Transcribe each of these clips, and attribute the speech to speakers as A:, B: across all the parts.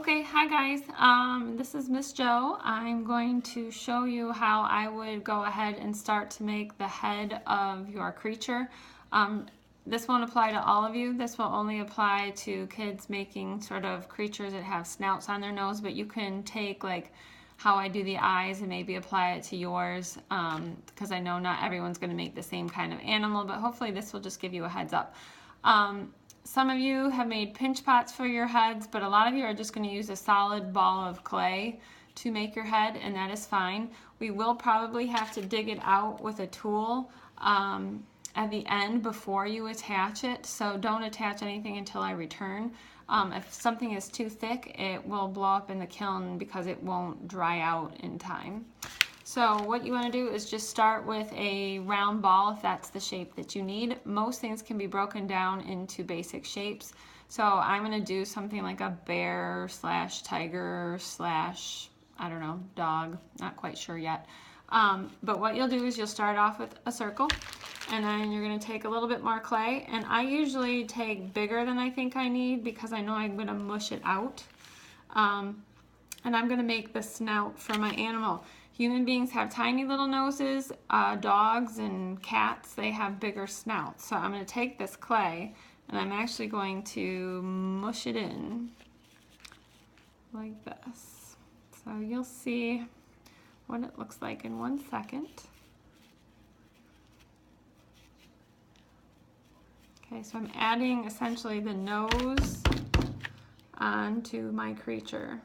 A: Okay, hi guys. This is Miss Jo. I'm going to show you how I would go ahead and start to make the head of your creature. This won't apply to all of you. This will only apply to kids making sort of creatures that have snouts on their nose, but you can take like how I do the eyes and maybe apply it to yours, because I know not everyone's going to make the same kind of animal, but hopefully this will just give you a heads up. Some of you have made pinch pots for your heads, but a lot of you are just going to use a solid ball of clay to make your head, and that is fine. We will probably have to dig it out with a tool at the end before you attach it, so don't attach anything until I return. If something is too thick, it will blow up in the kiln because it won't dry out in time. So what you want to do is just start with a round ball if that's the shape that you need. Most things can be broken down into basic shapes. So I'm going to do something like a bear slash tiger slash, I don't know, dog. Not quite sure yet. But what you'll do is you'll start off with a circle, and then you're going to take a little bit more clay. And I usually take bigger than I think I need because I know I'm going to mush it out. And I'm going to make the snout for my animal. Human beings have tiny little noses. Dogs and cats, they have bigger snouts. So I'm going to take this clay and I'm actually going to mush it in like this. So you'll see what it looks like in 1 second. Okay, so I'm adding essentially the nose onto my creature.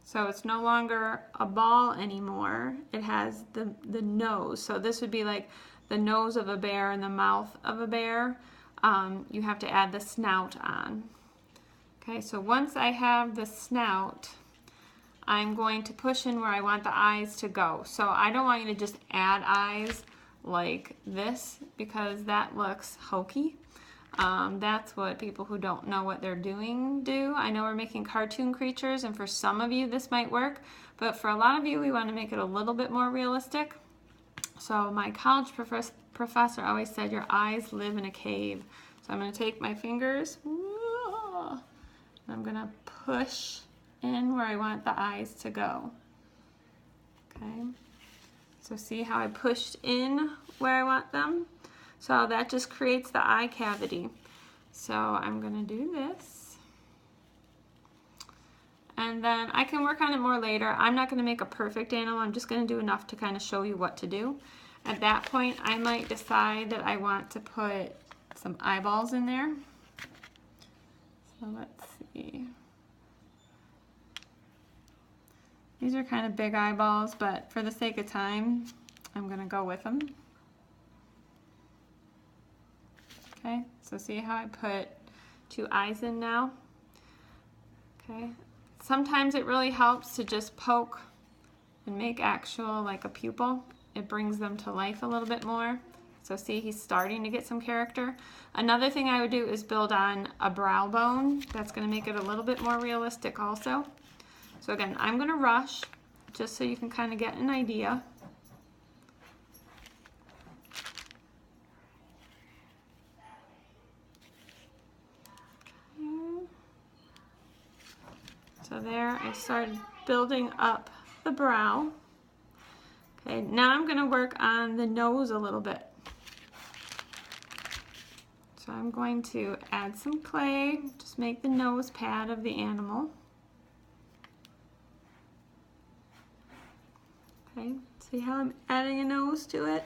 A: So it's no longer a ball anymore. It has the nose. So this would be like the nose of a bear and the mouth of a bear. You have to add the snout on. Okay, so once I have the snout, I'm going to push in where I want the eyes to go. So I don't want you to just add eyes like this because that looks hokey. That's what people who don't know what they're doing do. I know we're making cartoon creatures, and for some of you this might work, but for a lot of you we want to make it a little bit more realistic. So my college professor always said your eyes live in a cave. So I'm going to take my fingers and I'm going to push in where I want the eyes to go. Okay, so see how I pushed in where I want them? So that just creates the eye cavity. So I'm going to do this. And then I can work on it more later. I'm not going to make a perfect animal. I'm just going to do enough to kind of show you what to do. At that point, I might decide that I want to put some eyeballs in there. So let's see. These are kind of big eyeballs, but for the sake of time, I'm going to go with them. Okay, so see how I put 2 eyes in now? Okay, sometimes it really helps to just poke and make actual like a pupil. It brings them to life a little bit more. So see, he's starting to get some character. Another thing I would do is build on a brow bone. That's going to make it a little bit more realistic also. So again, I'm going to rush just so you can kind of get an idea. So there, I started building up the brow. Okay, now I'm going to work on the nose a little bit. So I'm going to add some clay, just make the nose pad of the animal. Okay, see how I'm adding a nose to it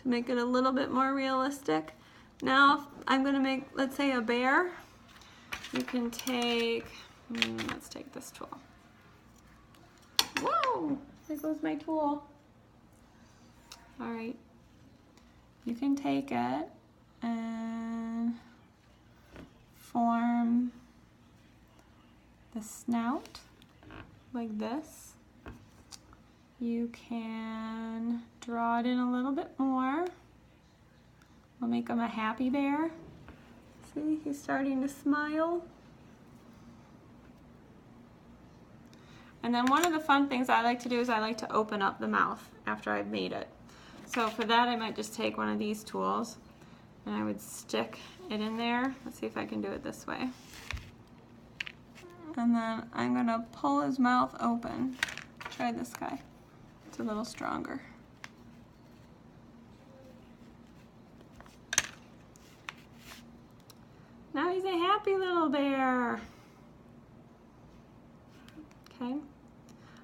A: to make it a little bit more realistic. Now I'm going to make, let's say, a bear. You can take, let's take this tool. Whoa, there goes my tool. All right, you can take it and form the snout like this. You can draw it in a little bit more. We'll make him a happy bear. See, he's starting to smile. And then one of the fun things I like to do is I like to open up the mouth after I've made it. So for that I might just take one of these tools and I would stick it in there. Let's see if I can do it this way. And then I'm gonna pull his mouth open. Try this guy. It's a little stronger. Now he's a happy little bear. Okay.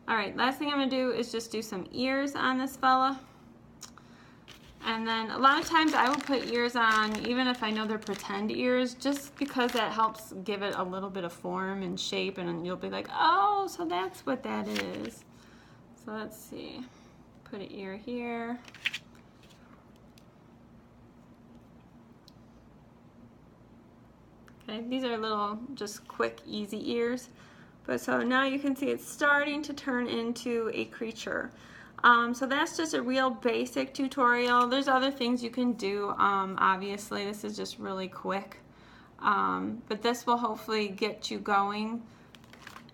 A: All right, last thing I'm gonna do is just do some ears on this fella. And then a lot of times I will put ears on even if I know they're pretend ears, just because that helps give it a little bit of form and shape, and you'll be like, oh, so that's what that is. So let's see, put an ear here. Okay, these are little, just quick, easy ears. But so now you can see it's starting to turn into a creature. So that's just a real basic tutorial. There's other things you can do. Obviously, this is just really quick. But this will hopefully get you going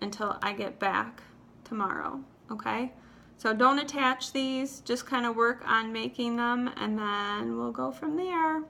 A: until I get back tomorrow, okay? So don't attach these, just kind of work on making them, and then we'll go from there.